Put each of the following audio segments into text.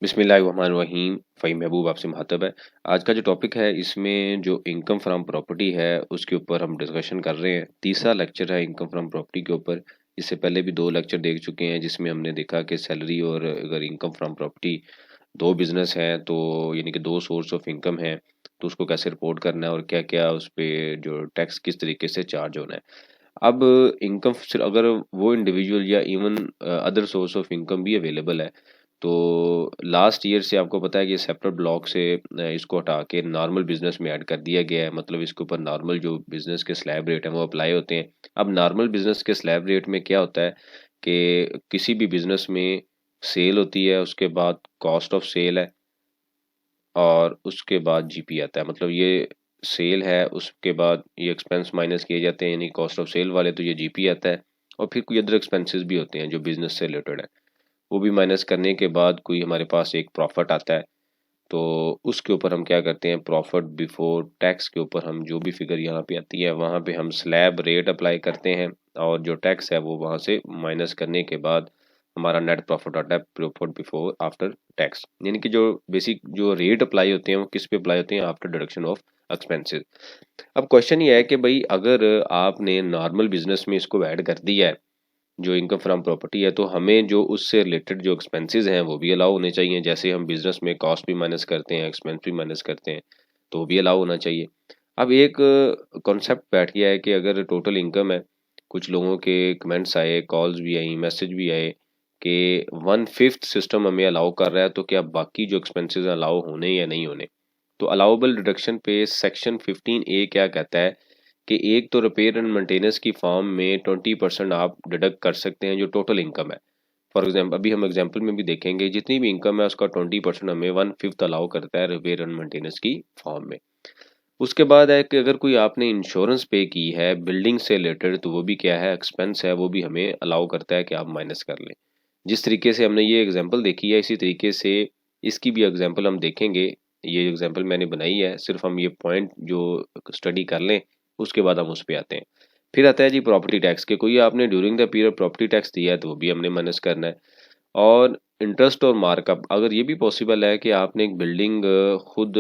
बिस्मिल्लाहिर्रहमानिर्रहीम। फ़हीम महबूब आपसे मुखातब है। आज का जो टॉपिक है इसमें जो इनकम फ्रॉम प्रॉपर्टी है उसके ऊपर हम डिस्कशन कर रहे हैं। तीसरा लेक्चर है इनकम फ्रॉम प्रॉपर्टी के ऊपर। इससे पहले भी 2 लेक्चर देख चुके हैं जिसमें हमने देखा कि सैलरी और अगर इनकम फ्रॉम प्रॉपर्टी 2 बिज़नेस हैं तो यानी कि 2 सोर्स ऑफ इनकम हैं, तो उसको कैसे रिपोर्ट करना है और क्या-क्या उस पे जो टैक्स किस तरीके से चार्ज होना है। अब इनकम सिर्फ अगर वो इंडिविजुअल या even other source of income भी अवेलेबल है, तो लास्ट ईयर से आपको पता है कि सेपरेट ब्लॉक से इसको हटा के नॉर्मल बिजनेस में ऐड कर दिया गया है। मतलब इसके ऊपर नॉर्मल जो बिजनेस के स्लैब रेट हैं वो अप्लाई होते हैं। अब नॉर्मल बिजनेस के स्लैब रेट में क्या होता है कि किसी भी बिजनेस में सेल होती है, उसके बाद कॉस्ट ऑफ सेल है और उसके बाद जीपी आता है। मतलब ये सेल है, उसके बाद ये एक्सपेंस माइनस किए जाते हैं, यानी कॉस्ट ऑफ सेल वाले, तो ये जीपी आता है। और फिर कोई अदर एक्सपेंसेस भी होते हैं जो बिजनेस से रिलेटेड है, वो भी माइनस करने के बाद कोई हमारे पास एक प्रॉफिट आता है। तो उसके ऊपर हम क्या करते हैं, प्रॉफिट बिफोर टैक्स के ऊपर हम जो भी फिगर यहाँ पे आती है वहाँ पे हम स्लैब रेट अप्लाई करते हैं और जो टैक्स है वो वहाँ से माइनस करने के बाद हमारा नेट प्रॉफिट आता है, प्रॉफिट बिफोर आफ्टर टैक्स। यानी कि जो बेसिक जो रेट अप्लाई होते हैं वो किस पे अप्लाई होते हैं, आफ्टर डिडक्शन ऑफ एक्सपेंसेस। अब क्वेश्चन ये है कि भाई अगर आपने नॉर्मल बिजनेस में इसको ऐड कर दिया है, जो इनकम फ्रॉम प्रॉपर्टी है, तो हमें जो उससे रिलेटेड जो एक्सपेंसेस हैं वो भी अलाउ होने चाहिए। जैसे हम बिजनेस में कॉस्ट भी माइनस करते हैं, एक्सपेंस भी माइनस करते हैं, तो वो भी अलाउ होना चाहिए। अब एक कॉन्सेप्ट बैठ गया है कि अगर टोटल इनकम है, कुछ लोगों के कमेंट्स आए, कॉल्स भी आई, मैसेज भी आए कि 1/5 सिस्टम हमें अलाउ कर रहा है, तो क्या बाकी जो एक्सपेंसेस अलाउ होने या नहीं होने। तो अलाउबल डिडक्शन पे सेक्शन 15A क्या कहता है कि एक तो रिपेयर एंड मेंटेनेंस की फॉर्म में 20% आप डिडक्ट कर सकते हैं जो टोटल इनकम है। फॉर एग्जाम्पल अभी हम एग्जाम्पल में भी देखेंगे, जितनी भी इनकम है उसका 20% हमें 1/5 अलाउ करता है रिपेयर एंड मेंटेनेंस की फॉर्म में। उसके बाद है कि अगर कोई आपने इंश्योरेंस पे की है बिल्डिंग से रिलेटेड, तो वो भी क्या है, एक्सपेंस है, वो भी हमें अलाउ करता है कि आप माइनस कर लें। जिस तरीके से हमने ये एग्जांपल देखी है, इसी तरीके से इसकी भी एग्जांपल हम देखेंगे। ये एग्जांपल मैंने बनाई है, सिर्फ हम ये पॉइंट जो स्टडी कर लें उसके बाद हम उस पे आते हैं। फिर आता है जी प्रॉपर्टी टैक्स के, कोई आपने during the period property tax दिया है तो वो भी हमने माइनस करना है। और इंटरेस्ट और मार्कअप, अगर ये भी पॉसिबल है कि आपने एक बिल्डिंग खुद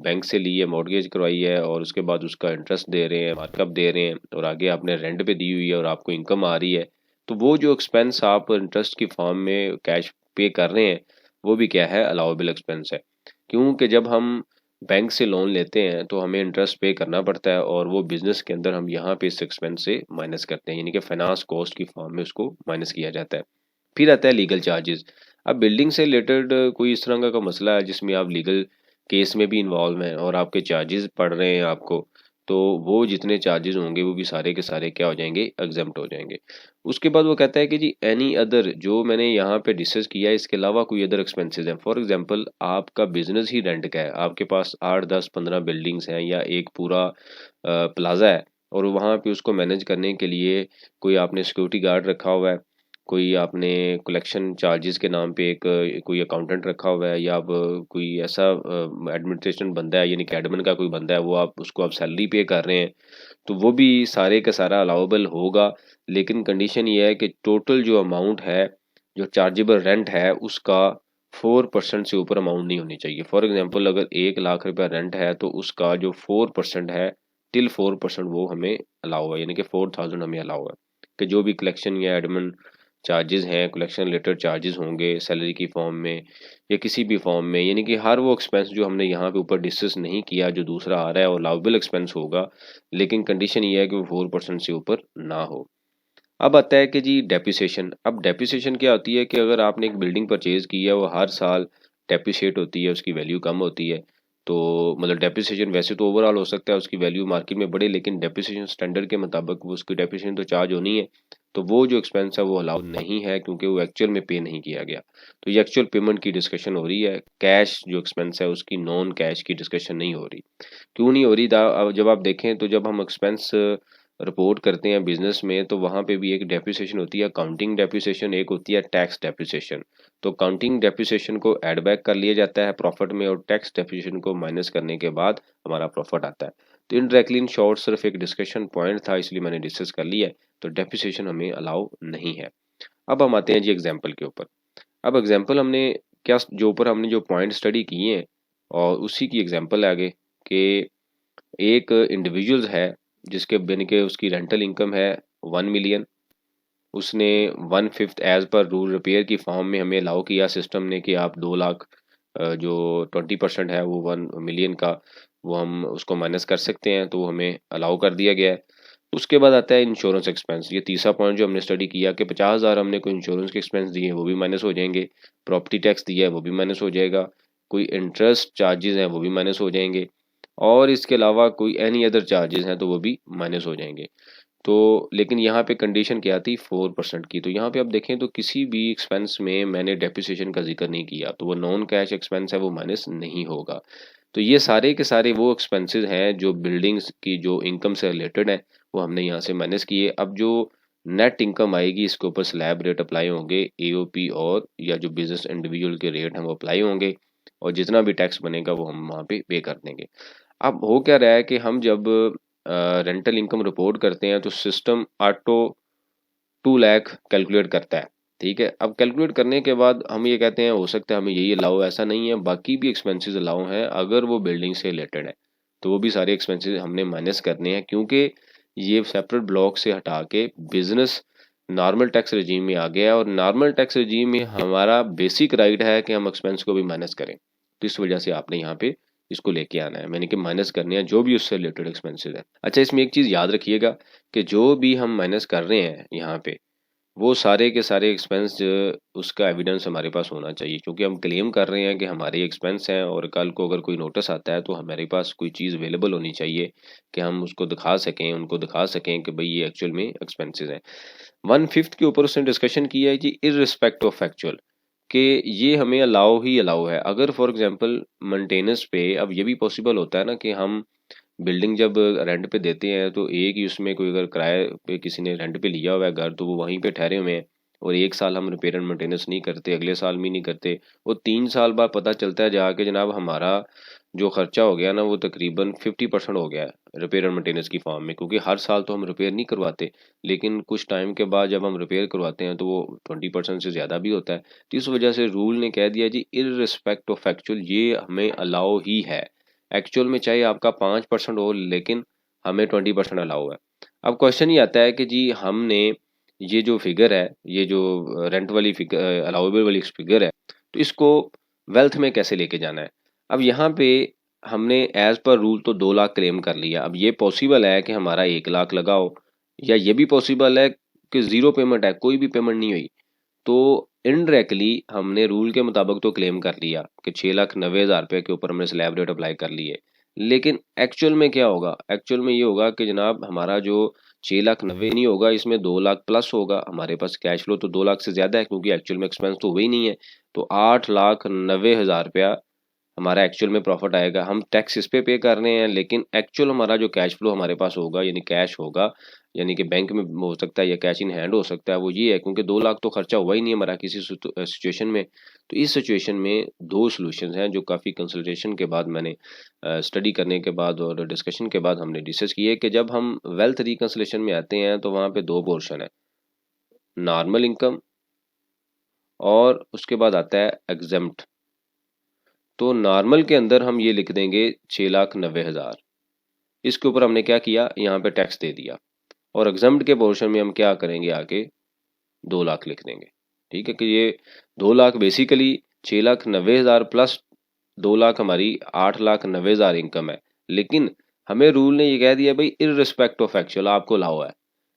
बैंक से ली है, मॉर्गेज करवाई है और उसके बाद उसका इंटरेस्ट दे रहे हैं, मार्कअप दे रहे हैं और आगे आपने रेंट पे दी हुई है और आपको इनकम आ रही है, तो वो जो एक्सपेंस आप इंटरेस्ट की फॉर्म में कैश पे कर रहे हैं वो भी क्या है, अलाउबल एक्सपेंस है। क्योंकि जब हम बैंक से लोन लेते हैं तो हमें इंटरेस्ट पे करना पड़ता है और वो बिजनेस के अंदर हम यहाँ पे इस एक्सपेंस से माइनस करते हैं, यानी कि फाइनेंस कॉस्ट की फॉर्म में उसको माइनस किया जाता है। फिर आता है लीगल चार्जेस। अब बिल्डिंग से रिलेटेड कोई इस तरह का मसला है जिसमें आप लीगल केस में भी इन्वॉल्व हैं और आपके चार्जेस पड़ रहे हैं आपको, तो वो जितने चार्जेस होंगे वो भी सारे के सारे क्या हो जाएंगे, एग्जम्प्ट हो जाएंगे। उसके बाद वो कहता है कि जी एनी अदर, जो मैंने यहाँ पे डिस्कस किया है इसके अलावा कोई अदर एक्सपेंसेस हैं। फॉर एग्जांपल आपका बिजनेस ही रेंट का है, आपके पास 8 10 15 बिल्डिंग्स हैं या एक पूरा प्लाजा है और वहाँ पे उसको मैनेज करने के लिए कोई आपने सिक्योरिटी गार्ड रखा हुआ है, कोई आपने कलेक्शन चार्जेस के नाम पे एक कोई अकाउंटेंट रखा हुआ है, या अब कोई ऐसा एडमिनिस्ट्रेशन बंदा है, यानी कि एडमिन का कोई बंदा है, वो आप उसको आप सैलरी पे कर रहे हैं, तो वो भी सारे का सारा अलाउबल होगा। लेकिन कंडीशन ये है कि टोटल जो अमाउंट है, जो चार्जेबल रेंट है, उसका 4% से ऊपर अमाउंट नहीं होनी चाहिए। फॉर एग्जांपल अगर 1 लाख रुपया रेंट है तो उसका जो 4% है, टिल 4% वो हमें अलाउ है, यानी कि 4000 हमें अलाउ है कि जो भी कलेक्शन या एडमिन चार्जेस हैं, कलेक्शन रिलेटेड चार्जेस होंगे सैलरी की फॉर्म में या किसी भी फॉर्म में, यानी कि हर वो एक्सपेंस जो हमने यहाँ पे ऊपर डिस्कस नहीं किया जो दूसरा आ रहा है वो अलाउबल एक्सपेंस होगा। लेकिन कंडीशन ये है कि वो 4% से ऊपर ना हो। अब आता है कि जी डेप्रिसिएशन। अब डेप्रिसिएशन क्या होती है कि अगर आपने एक बिल्डिंग परचेज की है, वो हर साल डेप्रिशिएट होती है, उसकी वैल्यू कम होती है, तो मतलब डेप्रिसिएशन वैसे तो ओवरऑल हो सकता है उसकी वैल्यू मार्केट में बढ़े, लेकिन डेप्रिसिएशन स्टैंडर्ड के मुताबिक वो उसकी डेप्रिसिएशन तो चार्ज होनी है, तो वो जो एक्सपेंस है वो अलाउड नहीं है क्योंकि वो एक्चुअल में पे नहीं किया गया। तो ये एक्चुअल पेमेंट की डिस्कशन हो रही है, कैश जो एक्सपेंस है उसकी नॉन कैश की डिस्कशन नहीं हो रही। क्यों नहीं हो रही अब जब आप देखें तो जब हम एक्सपेंस रिपोर्ट करते हैं बिजनेस में तो वहाँ पे भी एक डेप्रिसिएशन होती है, अकाउंटिंग डेप्रिसिएशन, एक होती है टैक्स डेप्रिसिएशन। तो अकाउंटिंग डेप्रिसिएशन को ऐड बैक कर लिया जाता है प्रॉफिट में और टैक्स डेप्रिसिएशन को माइनस करने के बाद हमारा प्रॉफिट आता है। तो इनडायरेक्टली इन शॉर्ट सिर्फ एक डिस्कशन पॉइंट था इसलिए मैंने डिस्कस कर लिया है। तो डेप्रिसिएशन हमें अलाउ नहीं है। अब हम आते हैं जी एग्जाम्पल के ऊपर। अब एग्जाम्पल हमने क्या जो ऊपर हमने जो पॉइंट स्टडी किए हैं और उसी की एग्जांपल है आगे कि एक इंडिविजुअल है जिसके यानी कि उसकी रेंटल इनकम है 1 मिलियन। उसने 1/5 एज पर रूल रिपेयर की फॉर्म में हमें अलाउ किया सिस्टम ने कि आप 2 लाख जो 20% है वो 1 मिलियन का वो हम उसको माइनस कर सकते हैं, तो वो हमें अलाउ कर दिया गया है। उसके बाद आता है इंश्योरेंस एक्सपेंस। ये तीसरा पॉइंट जो हमने स्टडी किया कि 50,000 हमने कोई इंश्योरेंस के एक्सपेंस दिए वो भी माइनस हो जाएंगे, प्रॉपर्टी टैक्स दिया है वो भी माइनस हो जाएगा, कोई इंटरेस्ट चार्जेस हैं वो भी माइनस हो जाएंगे, और इसके अलावा कोई एनी अदर चार्जेस हैं तो वो भी माइनस हो जाएंगे। तो लेकिन यहाँ पे कंडीशन क्या थी 4% की। तो यहाँ पे आप देखें तो किसी भी एक्सपेंस में मैंने डेप्रिसिएशन का जिक्र नहीं किया, तो वो नॉन कैश एक्सपेंस है वो माइनस नहीं होगा। तो ये सारे के सारे वो एक्सपेंसेस हैं जो बिल्डिंग्स की जो इनकम से रिलेटेड है वो हमने यहाँ से माइनस किए। अब जो नेट इनकम आएगी इसके ऊपर स्लैब रेट अप्लाई होंगे, एओपी और या जो बिजनेस इंडिविजुअल के रेट हैं वो अप्लाई होंगे, और जितना भी टैक्स बनेगा वो हम वहाँ पे कर देंगे। अब हो क्या रहा है कि हम जब रेंटल इनकम रिपोर्ट करते हैं तो सिस्टम ऑटो 2 लाख कैलकुलेट करता है। ठीक है, अब कैलकुलेट करने के बाद हम ये कहते हैं हो सकता है हमें यही अलाउ, ऐसा नहीं है, बाकी भी एक्सपेंसेस अलाउ हैं अगर वो बिल्डिंग से रिलेटेड है, तो वो भी सारे एक्सपेंसेस हमने माइनस करने हैं, क्योंकि ये सेपरेट ब्लॉक से हटा के बिजनेस नॉर्मल टैक्स रजीम में आ गया है, और नॉर्मल टैक्स रजीम में हमारा बेसिक राइट है कि हम एक्सपेंस को भी माइनस करें। तो इस वजह से आपने यहाँ पे इसको लेके आना है, मैंने कि माइनस करने हैं जो भी उससे रिलेटेड एक्सपेंसेस है। अच्छा, इसमें एक चीज़ याद रखिएगा कि जो भी हम माइनस कर रहे हैं यहाँ पे वो सारे के सारे एक्सपेंस उसका एविडेंस हमारे पास होना चाहिए, क्योंकि हम क्लेम कर रहे हैं कि हमारे एक्सपेंस हैं, और कल को अगर कोई नोटिस आता है तो हमारे पास कोई चीज़ अवेलेबल होनी चाहिए कि हम उसको दिखा सकें, उनको दिखा सकें कि भाई ये एक्चुअल में एक्सपेंसेस हैं। 1/5 के ऊपर उसने डिस्कशन किया है कि इररिस्पेक्ट ऑफ एक्चुअल, कि ये हमें अलाउ ही अलाउ है। अगर फॉर एग्जांपल मेंटेनेंस पे, अब ये भी पॉसिबल होता है ना कि हम बिल्डिंग जब रेंट पे देते हैं तो एक ही उसमें कोई अगर किराए पे किसी ने रेंट पे लिया हुआ है घर, तो वो वहीं पे ठहरे हुए हैं, और एक साल हम रिपेयर एंड मेंटेनेंस नहीं करते, अगले साल भी नहीं करते, वो 3 साल बाद पता चलता है जाके जनाब हमारा जो खर्चा हो गया ना वो तकरीबन 50% हो गया है रिपेयर एंड मेंटेनेंस की फॉर्म में, क्योंकि हर साल तो हम रिपेयर नहीं करवाते, लेकिन कुछ टाइम के बाद जब हम रिपेयर करवाते हैं तो वो 20% से ज़्यादा भी होता है। तो इस वजह से रूल ने कह दिया जी इररिस्पेक्ट ऑफ एक्चुअल ये हमें अलाउ ही है। एक्चुअल में चाहे आपका 5% हो लेकिन हमें 20% अलाउ है। अब क्वेश्चन ये आता है कि जी हमने ये जो फिगर है, ये जो रेंट वाली फिगर अलाउेबल वाली फिगर है, तो इसको वेल्थ में कैसे लेके जाना है। अब यहाँ पे हमने एज पर रूल तो 2 लाख क्लेम कर लिया। अब ये पॉसिबल है कि हमारा 1 लाख लगाओ, या ये भी पॉसिबल है कि ज़ीरो पेमेंट है, कोई भी पेमेंट नहीं हुई, तो इनडायरेक्टली हमने रूल के मुताबिक तो क्लेम कर लिया कि 6,90,000 रुपये के ऊपर हमने स्लैब रेट अप्लाई कर लिए, लेकिन एक्चुअल में क्या होगा, एक्चुअल में ये होगा कि जनाब हमारा जो 6,90,000 नहीं होगा, इसमें 2 लाख प्लस होगा। हमारे पास कैश फ्लो तो 2 लाख से ज़्यादा है, क्योंकि एक्चुअल में एक्सपेंस तो हुई नहीं है, तो 8,90,000 रुपया हमारा एक्चुअल में प्रॉफिट आएगा। हम टैक्स इस पे कर रहे हैं, लेकिन एक्चुअल हमारा जो कैश फ्लो हमारे पास होगा यानी कैश होगा, यानी कि बैंक में हो सकता है या कैश इन हैंड हो सकता है, वो ये है क्योंकि 2 लाख तो खर्चा हुआ ही नहीं हमारा किसी सिचुएशन में। तो इस सिचुएशन में दो सॉल्यूशंस हैं जो काफ़ी कंसल्टेशन के बाद मैंने स्टडी करने के बाद और डिस्कशन के बाद हमने डिस्कस किए कि जब हम वेल्थ रिकंसलेशन में आते हैं तो वहाँ पे दो पोर्शन है, नॉर्मल इनकम और उसके बाद आता है एग्जेम्प्ट। तो नॉर्मल के अंदर हम ये लिख देंगे 6,90,000, इसके ऊपर हमने क्या किया, यहाँ पे टैक्स दे दिया, और एग्जम्प्ट के पोर्शन में हम क्या करेंगे आगे 2 लाख लिख देंगे। ठीक है कि ये 2 लाख बेसिकली 6,90,000 प्लस 2 लाख हमारी 8,90,000 इनकम है, लेकिन हमें रूल ने ये कह दिया भाई इररिस्पेक्ट ऑफ एक्चुअल आपको लाओ है,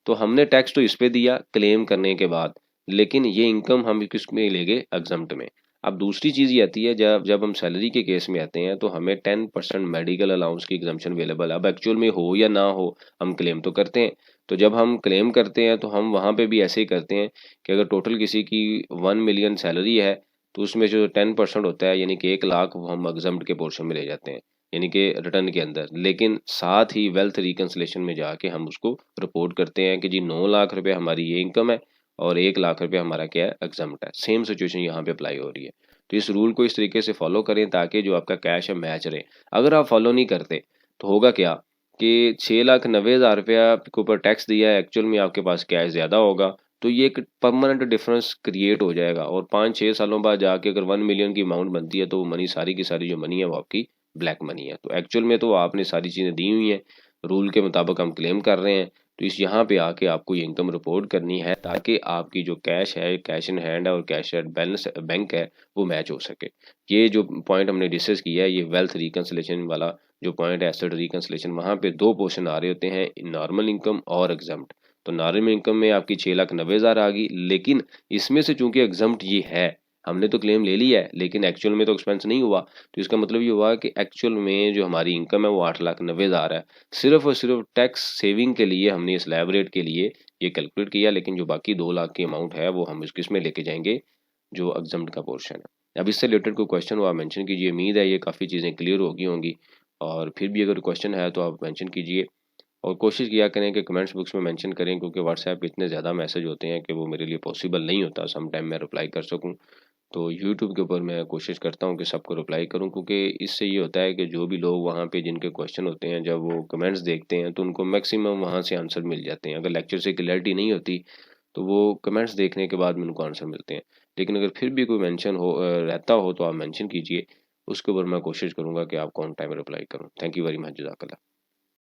तो हमने टैक्स तो इस पे दिया क्लेम करने के बाद, लेकिन ये इनकम हम किस में लेंगे, एग्जम्प्ट में। अब दूसरी चीज़ ये आती है जब जब हम सैलरी के केस में आते हैं तो हमें 10% मेडिकल अलाउंस की एग्जम्पशन अवेलेबल है। अब एक्चुअल में हो या ना हो हम क्लेम तो करते हैं, तो जब हम क्लेम करते हैं तो हम वहाँ पे भी ऐसे ही करते हैं कि अगर टोटल किसी की 1 मिलियन सैलरी है तो उसमें जो 10% होता है यानी कि 1 लाख वो हम एग्जम्प्ट के पोर्शन में ले जाते हैं, यानी कि रिटर्न के अंदर, लेकिन साथ ही वेल्थ रिकंसलेशन में जाके हम उसको रिपोर्ट करते हैं कि जी 9 लाख रुपए हमारी ये इनकम है और 1 लाख रुपए हमारा क्या है, एग्जम्प्ट है। सेम सिचुएशन यहाँ पे अप्लाई हो रही है। तो इस रूल को इस तरीके से फॉलो करें ताकि जो आपका कैश है मैच रहे। अगर आप फॉलो नहीं करते तो होगा क्या कि 6,90,000 रुपया के ऊपर टैक्स दिया है, एक्चुअल में आपके पास कैश ज़्यादा होगा, तो ये एक परमानेंट डिफरेंस क्रिएट हो जाएगा और 5-6 सालों बाद जाके अगर 1 मिलियन की अमाउंट बनती है तो वो मनी सारी की सारी जो मनी है वो आपकी ब्लैक मनी है। तो एक्चुअल में तो आपने सारी चीज़ें दी हुई हैं, रूल के मुताबिक हम क्लेम कर रहे हैं, तो इस यहाँ पे आके आपको ये इनकम रिपोर्ट करनी है ताकि आपकी जो कैश है, कैश इन हैंड है और कैश एट बैलेंस बैंक है, वो मैच हो सके। ये जो पॉइंट हमने डिस्कस किया है, ये वेल्थ रिकंसिलिएशन वाला जो पॉइंट है, एसेट रिकंसिलिएशन, वहाँ पे 2 पोर्शन आ रहे होते हैं, नॉर्मल इनकम और एग्जम्प्ट। तो नॉर्मल इनकम में आपकी 6,90,000 आ गई, लेकिन इसमें से चूंकि एग्जम्प्ट ये है, हमने तो क्लेम ले लिया है लेकिन एक्चुअल में तो एक्सपेंस नहीं हुआ, तो इसका मतलब ये हुआ कि एक्चुअल में जो हमारी इनकम है वो 8,90,000 है। सिर्फ और सिर्फ टैक्स सेविंग के लिए हमने इस स्लैब रेट के लिए ये कैलकुलेट किया, लेकिन जो बाकी 2 लाख की अमाउंट है वो हम इसमें लेके जाएंगे जो एग्जम्प्ट का पोर्शन है। अब इससे रिलेटेड कोई क्वेश्चन हो आप मेंशन कीजिए, उम्मीद है ये काफ़ी चीज़ें क्लियर हो गई होंगी, और फिर भी अगर क्वेश्चन है तो आप मेंशन कीजिए और कोशिश किया करें कि कमेंट्स बॉक्स में मेंशन करें, क्योंकि व्हाट्सएप पे इतने ज़्यादा मैसेज होते हैं कि वो मेरे लिए पॉसिबल नहीं होता सम टाइम मैं रिप्लाई कर सकूं। तो यूट्यूब के ऊपर मैं कोशिश करता हूं कि सबको रिप्लाई करूं, क्योंकि इससे ये होता है कि जो भी लोग वहां पे जिनके क्वेश्चन होते हैं जब वो कमेंट्स देखते हैं तो उनको मैक्सिमम वहां से आंसर मिल जाते हैं। अगर लेक्चर से क्लैरिटी नहीं होती तो वो कमेंट्स देखने के बाद में उनको आंसर मिलते हैं, लेकिन अगर फिर भी कोई मेंशन हो रहता हो तो आप मेंशन कीजिए, उसके ऊपर मैं कोशिश करूंगा कि आपको ऑन टाइम रिप्लाई करूँ। थैंक यू वेरी मच, जज़ाकल्लाह।